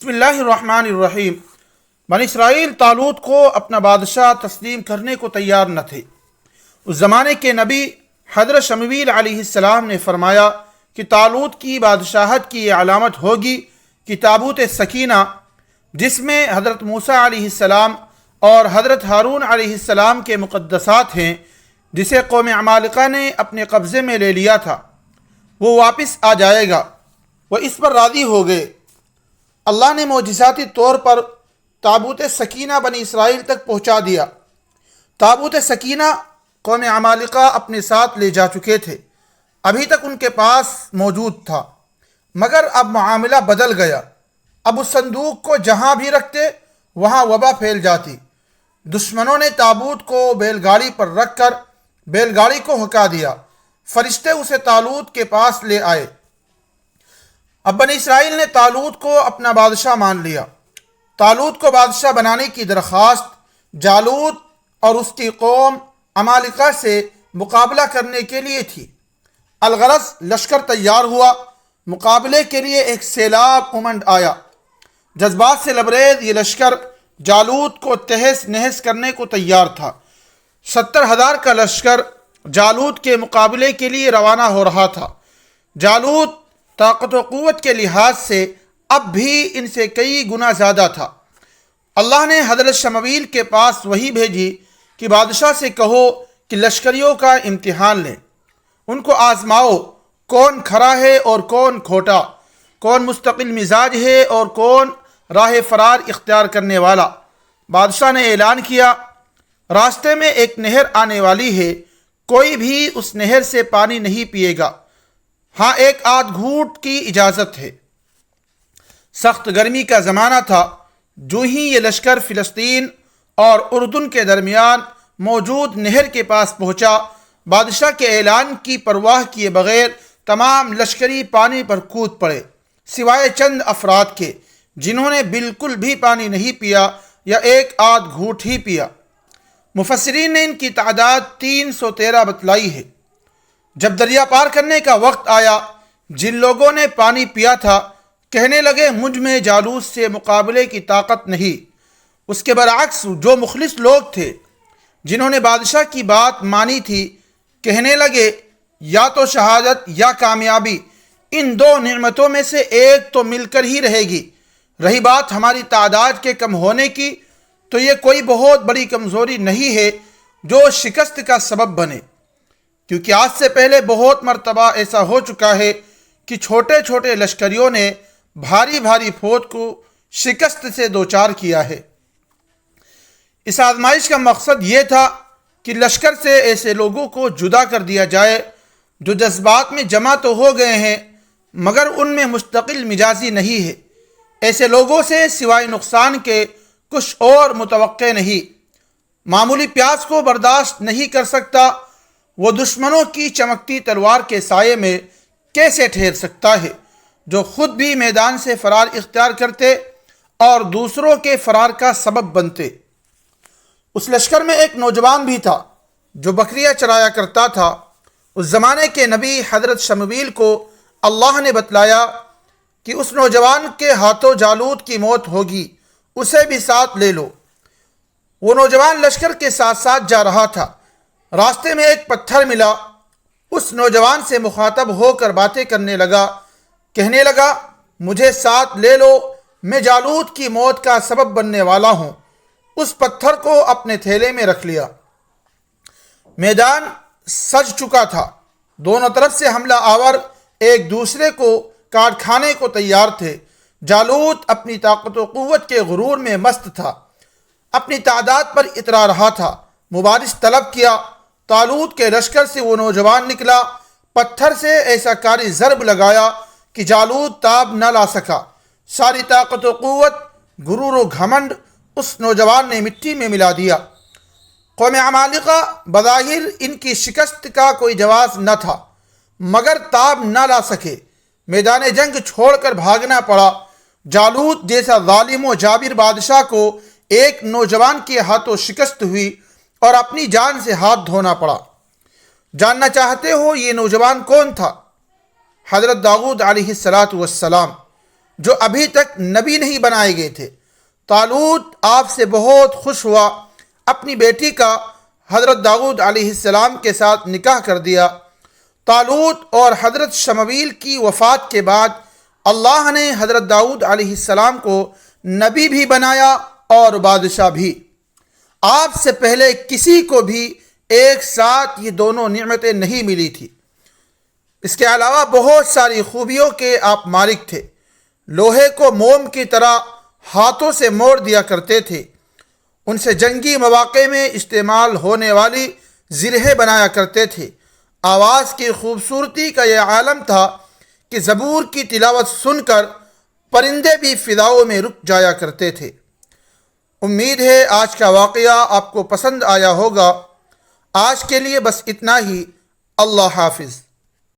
بسم اللہ الرحمن الرحیم۔ بنی اسرائیل طالوت کو اپنا بادشاہ تسلیم کرنے کو تیار نہ تھے۔ اس زمانے کے نبی حضرت شمویل علیہ السلام نے فرمایا کہ طالوت کی بادشاہت کی یہ علامت ہوگی کہ تابوت سکینہ، جس میں حضرت موسیٰ علیہ السلام اور حضرت ہارون علیہ السلام کے مقدسات ہیں، جسے قوم عمالقہ نے اپنے قبضے میں لے لیا تھا، وہ واپس آ جائے گا۔ وہ اس پر راضی ہو گئے۔ اللہ نے معجزاتی طور پر تابوت سکینہ بنی اسرائیل تک پہنچا دیا۔ تابوت سکینہ قوم عمالقہ اپنے ساتھ لے جا چکے تھے، ابھی تک ان کے پاس موجود تھا، مگر اب معاملہ بدل گیا۔ اب اس صندوق کو جہاں بھی رکھتے وہاں وبا پھیل جاتی۔ دشمنوں نے تابوت کو بیل گاڑی پر رکھ کر بیل گاڑی کو ہکا دیا۔ فرشتے اسے طالوت کے پاس لے آئے۔ اب بنی اسرائیل نے طالوت کو اپنا بادشاہ مان لیا۔ طالوت کو بادشاہ بنانے کی درخواست جالوت اور اس کی قوم عمالقہ سے مقابلہ کرنے کے لیے تھی۔ الغرض لشکر تیار ہوا۔ مقابلے کے لیے ایک سیلاب امنڈ آیا۔ جذبات سے لبریز یہ لشکر جالوت کو تہس نہس کرنے کو تیار تھا۔ 70,000 کا لشکر جالوت کے مقابلے کے لیے روانہ ہو رہا تھا۔ جالوت طاقت و قوت کے لحاظ سے اب بھی ان سے کئی گنا زیادہ تھا۔ اللہ نے حضرت شمویل کے پاس وحی بھیجی کہ بادشاہ سے کہو کہ لشکریوں کا امتحان لیں، ان کو آزماؤ، کون کھرا ہے اور کون کھوٹا، کون مستقل مزاج ہے اور کون راہ فرار اختیار کرنے والا۔ بادشاہ نے اعلان کیا، راستے میں ایک نہر آنے والی ہے، کوئی بھی اس نہر سے پانی نہیں پیے گا، ہاں ایک آدھ گھونٹ کی اجازت ہے۔ سخت گرمی کا زمانہ تھا۔ جو ہی یہ لشکر فلسطین اور اردن کے درمیان موجود نہر کے پاس پہنچا، بادشاہ کے اعلان کی پرواہ کیے بغیر تمام لشکری پانی پر کود پڑے، سوائے چند افراد کے جنہوں نے بالکل بھی پانی نہیں پیا یا ایک آدھ گھونٹ ہی پیا۔ مفسرین نے ان کی تعداد 313 بتلائی ہے۔ جب دریا پار کرنے کا وقت آیا، جن لوگوں نے پانی پیا تھا کہنے لگے مجھ میں جالوت سے مقابلے کی طاقت نہیں۔ اس کے برعکس جو مخلص لوگ تھے جنہوں نے بادشاہ کی بات مانی تھی کہنے لگے یا تو شہادت یا کامیابی، ان دو نعمتوں میں سے ایک تو مل کر ہی رہے گی۔ رہی بات ہماری تعداد کے کم ہونے کی، تو یہ کوئی بہت بڑی کمزوری نہیں ہے جو شکست کا سبب بنے، کیونکہ آج سے پہلے بہت مرتبہ ایسا ہو چکا ہے کہ چھوٹے چھوٹے لشکریوں نے بھاری بھاری فوج کو شکست سے دوچار کیا ہے۔ اس آزمائش کا مقصد یہ تھا کہ لشکر سے ایسے لوگوں کو جدا کر دیا جائے جو جذبات میں جمع تو ہو گئے ہیں مگر ان میں مستقل مزاجی نہیں ہے۔ ایسے لوگوں سے سوائے نقصان کے کچھ اور متوقع نہیں۔ معمولی پیاس کو برداشت نہیں کر سکتا، وہ دشمنوں کی چمکتی تلوار کے سائے میں کیسے ٹھہر سکتا ہے، جو خود بھی میدان سے فرار اختیار کرتے اور دوسروں کے فرار کا سبب بنتے۔ اس لشکر میں ایک نوجوان بھی تھا جو بکریاں چرایا کرتا تھا۔ اس زمانے کے نبی حضرت شمویل کو اللہ نے بتلایا کہ اس نوجوان کے ہاتھوں جالوت کی موت ہوگی، اسے بھی ساتھ لے لو۔ وہ نوجوان لشکر کے ساتھ ساتھ جا رہا تھا۔ راستے میں ایک پتھر ملا، اس نوجوان سے مخاطب ہو کر باتیں کرنے لگا، کہنے لگا مجھے ساتھ لے لو، میں جالوت کی موت کا سبب بننے والا ہوں۔ اس پتھر کو اپنے تھیلے میں رکھ لیا۔ میدان سج چکا تھا، دونوں طرف سے حملہ آور ایک دوسرے کو کاٹ کھانے کو تیار تھے۔ جالوت اپنی طاقت و قوت کے غرور میں مست تھا، اپنی تعداد پر اترا رہا تھا۔ مبارز طلب کیا، طالوت کے لشکر سے وہ نوجوان نکلا، پتھر سے ایسا کاری ضرب لگایا کہ جالوت تاب نہ لا سکا۔ ساری طاقت و قوت، غرور و گھمنڈ اس نوجوان نے مٹی میں ملا دیا۔ قوم عمالقہ بظاہر ان کی شکست کا کوئی جواز نہ تھا، مگر تاب نہ لا سکے۔ میدان جنگ چھوڑ کر بھاگنا پڑا۔ جالوت جیسا ظالم و جابر بادشاہ کو ایک نوجوان کے ہاتھوں شکست ہوئی اور اپنی جان سے ہاتھ دھونا پڑا۔ جاننا چاہتے ہو یہ نوجوان کون تھا؟ حضرت داؤد علیہ السلام۔ جو ابھی تک نبی نہیں بنائے گئے تھے۔ طالوت آپ سے بہت خوش ہوا، اپنی بیٹی کا حضرت داؤد علیہ السلام کے ساتھ نکاح کر دیا۔ طالوت اور حضرت شمویل کی وفات کے بعد اللہ نے حضرت داؤد علیہ السلام کو نبی بھی بنایا اور بادشاہ بھی۔ آپ سے پہلے کسی کو بھی ایک ساتھ یہ دونوں نعمتیں نہیں ملی تھی۔ اس کے علاوہ بہت ساری خوبیوں کے آپ مالک تھے۔ لوہے کو موم کی طرح ہاتھوں سے موڑ دیا کرتے تھے، ان سے جنگی مواقع میں استعمال ہونے والی زرہیں بنایا کرتے تھے۔ آواز کی خوبصورتی کا یہ عالم تھا کہ زبور کی تلاوت سن کر پرندے بھی فضاؤں میں رک جایا کرتے تھے۔ امید ہے آج کا واقعہ آپ کو پسند آیا ہوگا۔ آج کے لیے بس اتنا ہی۔ اللہ حافظ۔